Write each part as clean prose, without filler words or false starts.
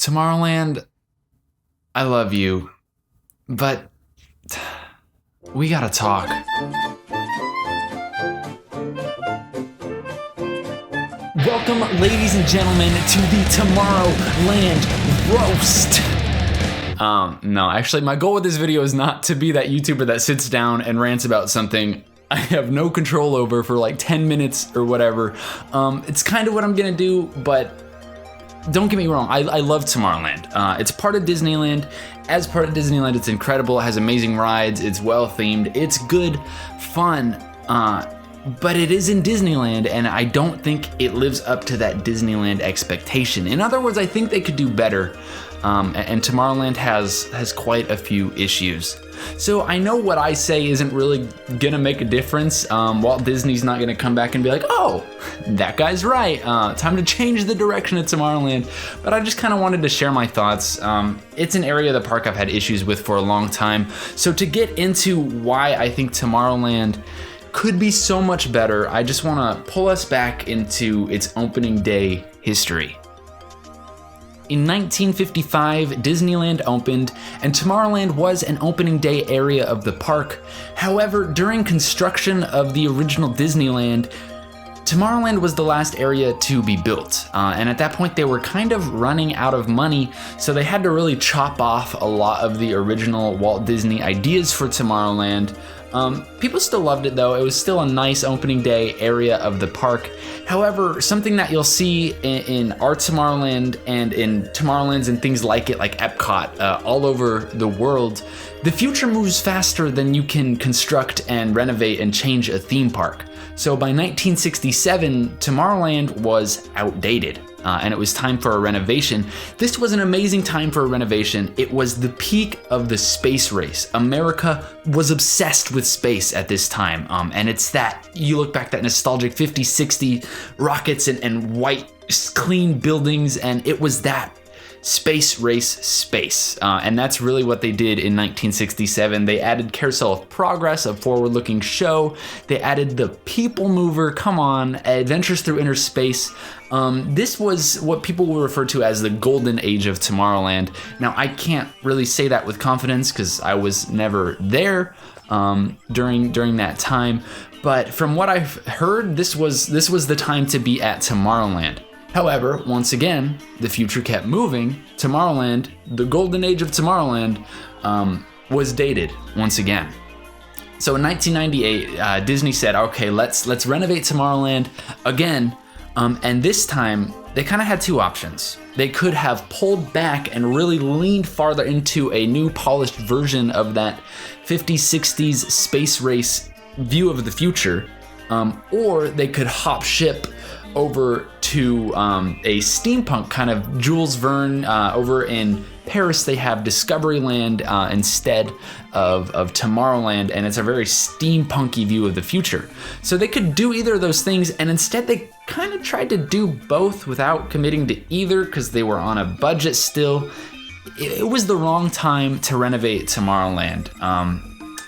Tomorrowland, I love you, but we gotta talk. Welcome, ladies and gentlemen, to the Tomorrowland Roast. No, actually, my goal with this video is not to be that YouTuber that sits down and rants about something I have no control over for like 10 minutes or whatever. It's kind of what I'm gonna do, but don't get me wrong, I love Tomorrowland. It's part of Disneyland. As part of Disneyland, it's incredible. It has amazing rides. It's well themed. It's good, fun, but it is in Disneyland, and I don't think it lives up to that Disneyland expectation. In other words, I think they could do better, and Tomorrowland has quite a few issues. So I know what I say isn't really gonna make a difference. Walt Disney's not gonna come back and be like, oh, that guy's right, time to change the direction of Tomorrowland. But I just kind of wanted to share my thoughts. It's an area of the park I've had issues with for a long time. So to get into why I think Tomorrowland could be so much better, I just wanna pull us back into its opening day history. In 1955, Disneyland opened, and Tomorrowland was an opening day area of the park. However, during construction of the original Disneyland, Tomorrowland was the last area to be built, and at that point they were kind of running out of money, so they had to really chop off a lot of the original Walt Disney ideas for Tomorrowland. People still loved it though. It was still a nice opening day area of the park. However, something that you'll see in our Tomorrowland and in Tomorrowlands and things like it, like Epcot, all over the world, the future moves faster than you can construct and renovate and change a theme park. So by 1967, Tomorrowland was outdated. And it was time for a renovation. This was an amazing time for a renovation. It was the peak of the space race. America was obsessed with space at this time. And it's that, you look back, that nostalgic 50, 60 rockets and white, clean buildings, and it was that space race space. And that's really what they did in 1967. They added Carousel of Progress, a forward-looking show. They added the People Mover, come on, Adventures Through Inner Space. This was what people will refer to as the golden age of Tomorrowland. Now, I can't really say that with confidence because I was never there during that time. But from what I've heard, this was the time to be at Tomorrowland. However, once again, the future kept moving. Tomorrowland, the golden age of Tomorrowland, was dated once again. So in 1998, Disney said, okay, let's renovate Tomorrowland again. And this time, they kind of had two options. They could have pulled back and really leaned farther into a new polished version of that 50s, 60s space race view of the future, or they could hop ship over to a steampunk kind of Jules Verne. Over in Paris, they have Discoveryland instead of Tomorrowland, and it's a very steampunky view of the future. So they could do either of those things, and instead they kind of tried to do both without committing to either because they were on a budget still. It was the wrong time to renovate Tomorrowland.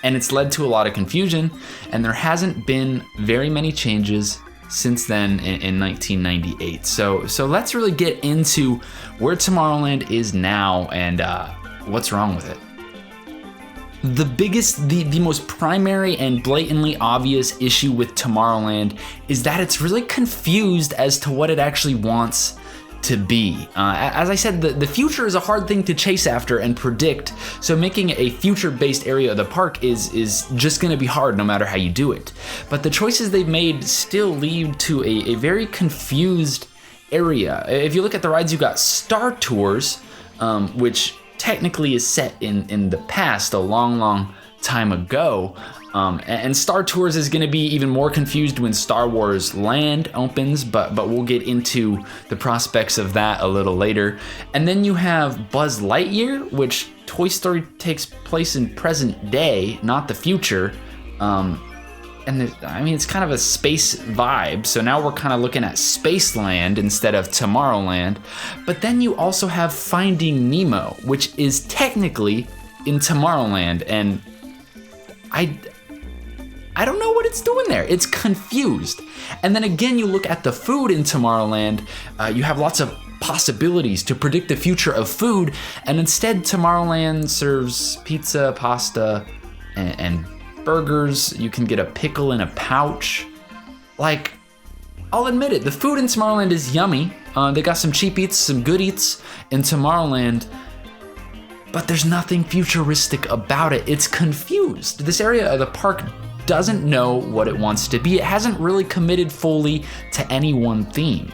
And it's led to a lot of confusion, and there hasn't been very many changes since then in 1998. So let's really get into where Tomorrowland is now and what's wrong with it. The biggest, the most primary and blatantly obvious issue with Tomorrowland is that it's really confused as to what it actually wants to be. As I said, the future is a hard thing to chase after and predict, so making a future-based area of the park is just gonna be hard no matter how you do it. But the choices they've made still lead to a very confused area. If you look at the rides, you've got Star Tours, which technically is set in the past, a long time ago. And Star Tours is going to be even more confused when Star Wars Land opens, but we'll get into the prospects of that a little later. And then you have Buzz Lightyear, which Toy Story takes place in present day, not the future. It's kind of a space vibe, so now we're kind of looking at Spaceland instead of Tomorrowland. But then you also have Finding Nemo, which is technically in Tomorrowland, and I don't know what it's doing there. It's confused. And then again, you look at the food in Tomorrowland, you have lots of possibilities, to predict the future of food, and instead Tomorrowland serves pizza, pasta, and burgers. You can get a pickle in a pouch. Like, I'll admit it, the food in Tomorrowland is yummy. They got some cheap eats, some good eats in Tomorrowland, but there's nothing futuristic about it. It's confused. This area of the park doesn't know what it wants to be. It hasn't really committed fully to any one theme.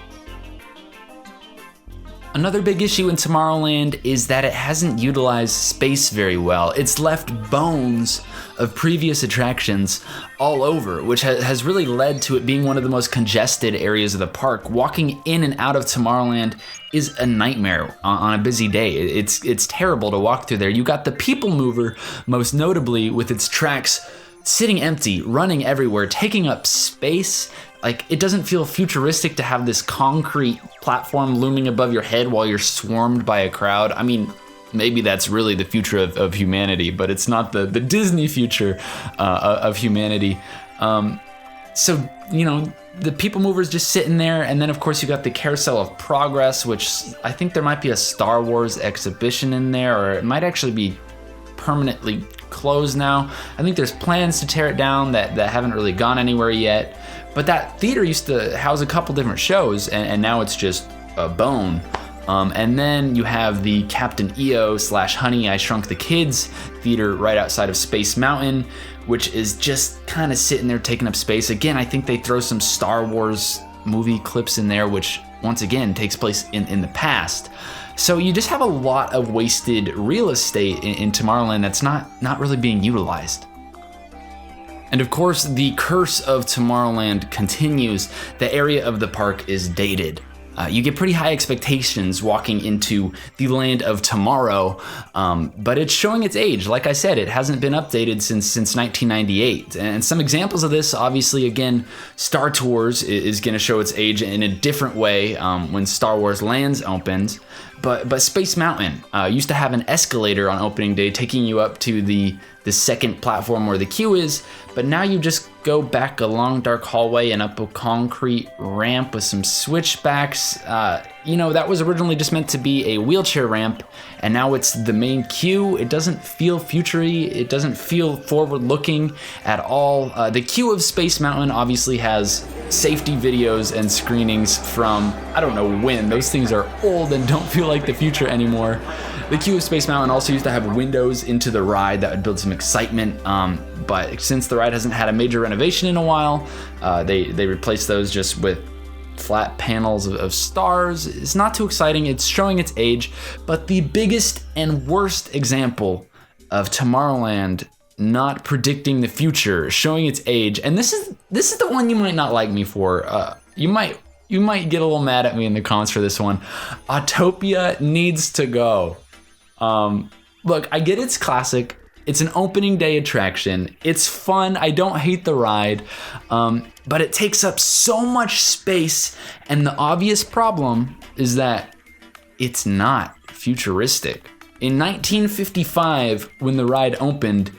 Another big issue in Tomorrowland is that it hasn't utilized space very well. It's left bones of previous attractions all over, which has really led to it being one of the most congested areas of the park. Walking in and out of Tomorrowland is a nightmare on a busy day. It's terrible to walk through there. You got the People Mover, most notably, with its tracks sitting empty, running everywhere, taking up space. Like, it doesn't feel futuristic to have this concrete platform looming above your head while you're swarmed by a crowd. I mean, maybe that's really the future of humanity, but it's not the Disney future of humanity. So, you know, the People Mover's just sitting there, and then of course you got the Carousel of Progress, which I think there might be a Star Wars exhibition in there, or it might actually be permanently closed now. I think there's plans to tear it down that haven't really gone anywhere yet. But that theater used to house a couple different shows, and now it's just a bone. And then you have the Captain EO / Honey, I Shrunk the Kids theater right outside of Space Mountain, which is just kind of sitting there taking up space. Again, I think they throw some Star Wars movie clips in there, which once again takes place in the past. So you just have a lot of wasted real estate in Tomorrowland that's not really being utilized. And of course, the curse of Tomorrowland continues. The area of the park is dated. You get pretty high expectations walking into the land of tomorrow, but it's showing its age. Like I said, it hasn't been updated since 1998. And some examples of this, obviously, again, Star Tours is going to show its age in a different way when Star Wars Lands opens. But Space Mountain used to have an escalator on opening day taking you up to the second platform where the queue is, but now you just go back a long dark hallway and up a concrete ramp with some switchbacks. You know, that was originally just meant to be a wheelchair ramp, and now it's the main queue. It doesn't feel futury. It doesn't feel forward looking at all. The queue of Space Mountain obviously has safety videos and screenings from, I don't know when. Those things are old and don't feel like the future anymore. The queue of Space Mountain also used to have windows into the ride that would build some excitement, but since the ride hasn't had a major renovation in a while, they replaced those just with flat panels of stars. It's not too exciting. It's showing its age. But the biggest and worst example of Tomorrowland not predicting the future, showing its age, and this is the one you might not like me for. You might get a little mad at me in the comments for this one. Autopia needs to go. Look, I get it's classic. It's an opening day attraction. It's fun. I don't hate the ride, but it takes up so much space. And the obvious problem is that it's not futuristic. In 1955, when the ride opened,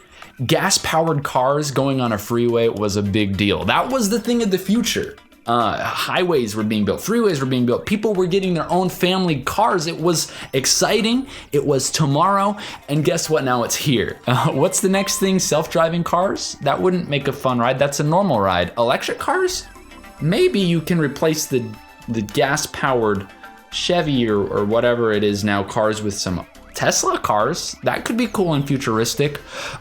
gas-powered cars going on a freeway was a big deal. That was the thing of the future. Highways were being built, freeways were being built, people were getting their own family cars. It was exciting, it was tomorrow, and guess what, now it's here. What's the next thing? Self-driving cars? That wouldn't make a fun ride, that's a normal ride. Electric cars? Maybe you can replace the gas-powered Chevy or whatever it is now, cars with some Tesla cars. That could be cool and futuristic.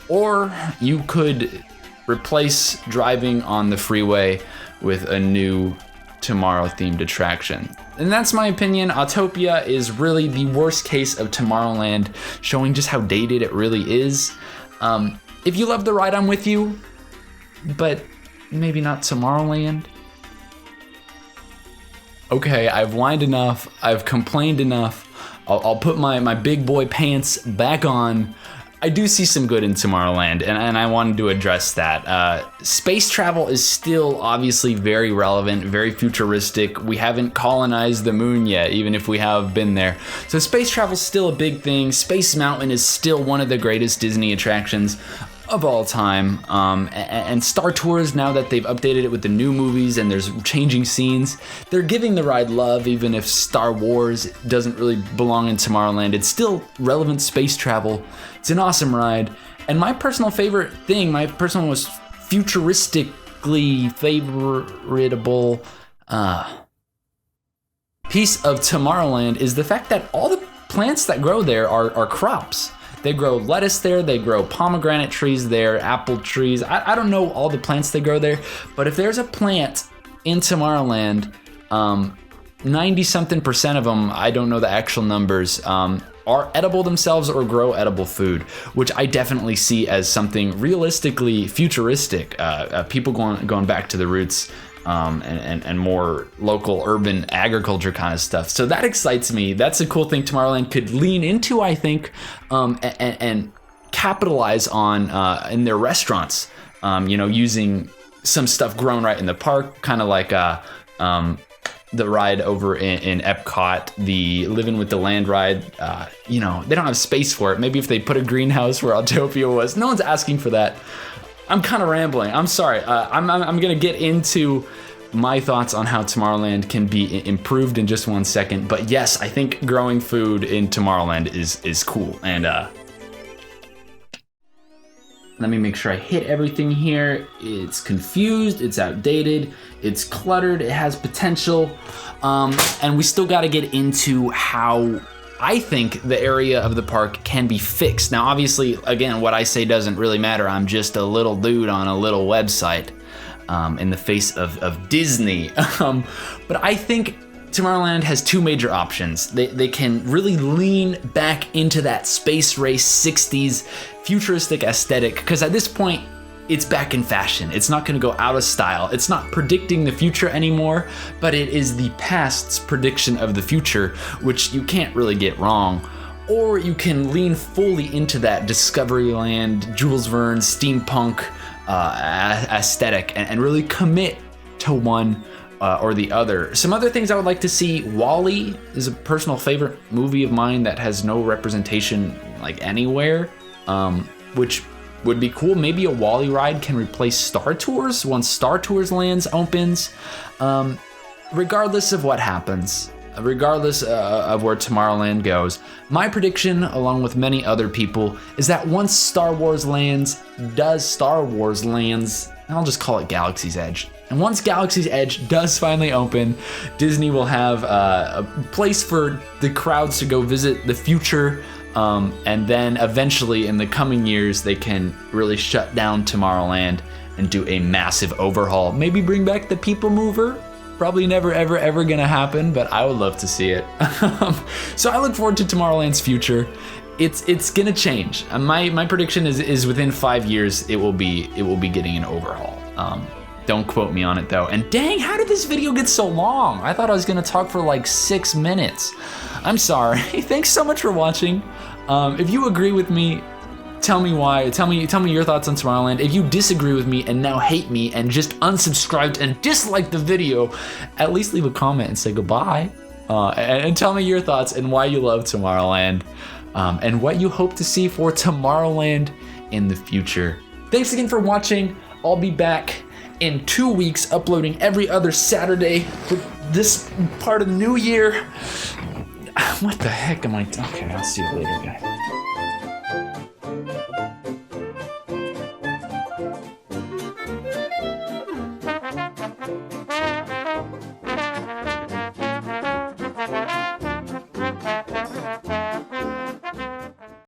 Or you could replace driving on the freeway with a new tomorrow themed attraction. And that's my opinion. Autopia is really the worst case of Tomorrowland, showing just how dated it really is. If you love the ride, I'm with you, but maybe not Tomorrowland. Okay, I've whined enough, I've complained enough. I'll put my big boy pants back on. I do see some good in Tomorrowland, and I wanted to address that. Space travel is still obviously very relevant, very futuristic. We haven't colonized the moon yet, even if we have been there. So space travel is still a big thing. Space Mountain is still one of the greatest Disney attractions. of all time. And Star Tours, now that they've updated it with the new movies and there's changing scenes, they're giving the ride love. Even if Star Wars doesn't really belong in Tomorrowland, it's still relevant space travel. It's an awesome ride. And my personal favorite thing, my personal most futuristically favorable piece of Tomorrowland is the fact that all the plants that grow there are crops. They grow lettuce there, they grow pomegranate trees there, apple trees. I don't know all the plants they grow there, but if there's a plant in Tomorrowland, 90-something% of them, I don't know the actual numbers, are edible themselves or grow edible food, which I definitely see as something realistically futuristic. People going back to the roots. And more local urban agriculture kind of stuff. So that excites me. That's a cool thing Tomorrowland could lean into, I think, and capitalize on in their restaurants, using some stuff grown right in the park, kind of like the ride over in Epcot, the Living with the Land ride. They don't have space for it. Maybe if they put a greenhouse where Autopia was. No one's asking for that. I'm kind of rambling. I'm sorry. I'm going to get into my thoughts on how Tomorrowland can be improved in just 1 second. But yes, I think growing food in Tomorrowland is cool. And let me make sure I hit everything here. It's confused. It's outdated. It's cluttered. It has potential. And we still got to get into how I think the area of the park can be fixed. Now, obviously, again, what I say doesn't really matter. I'm just a little dude on a little website in the face of Disney. But I think Tomorrowland has two major options. They can really lean back into that space race 60s futuristic aesthetic, because at this point, it's back in fashion. It's not gonna go out of style. It's not predicting the future anymore, but it is the past's prediction of the future, which you can't really get wrong. Or you can lean fully into that Discoveryland, Jules Verne, steampunk aesthetic and really commit to one or the other. Some other things I would like to see: WALL-E is a personal favorite movie of mine that has no representation like anywhere, which would be cool. Maybe a WALL-E ride can replace Star Tours once Star Tours Lands opens. Regardless of what happens, regardless of where Tomorrowland goes, my prediction, along with many other people, is that once Star Wars Lands does Star Wars Lands, I'll just call it Galaxy's Edge. And once Galaxy's Edge does finally open, Disney will have a place for the crowds to go visit the future. And then eventually in the coming years, they can really shut down Tomorrowland and do a massive overhaul. Maybe bring back the People Mover. Probably never, ever, ever gonna happen, but I would love to see it. So I look forward to Tomorrowland's future. It's gonna change. My prediction is within 5 years, it will be getting an overhaul. Don't quote me on it though. And dang, how did this video get so long? I thought I was gonna talk for like 6 minutes. I'm sorry. Thanks so much for watching. If you agree with me, tell me why. Tell me your thoughts on Tomorrowland. If you disagree with me and now hate me and just unsubscribed and disliked the video, at least leave a comment and say goodbye. And tell me your thoughts and why you love Tomorrowland, and what you hope to see for Tomorrowland in the future. Thanks again for watching. I'll be back in 2 weeks, uploading every other Saturday for this part of the new year. What the heck am I? Okay, I'll see you later, guys.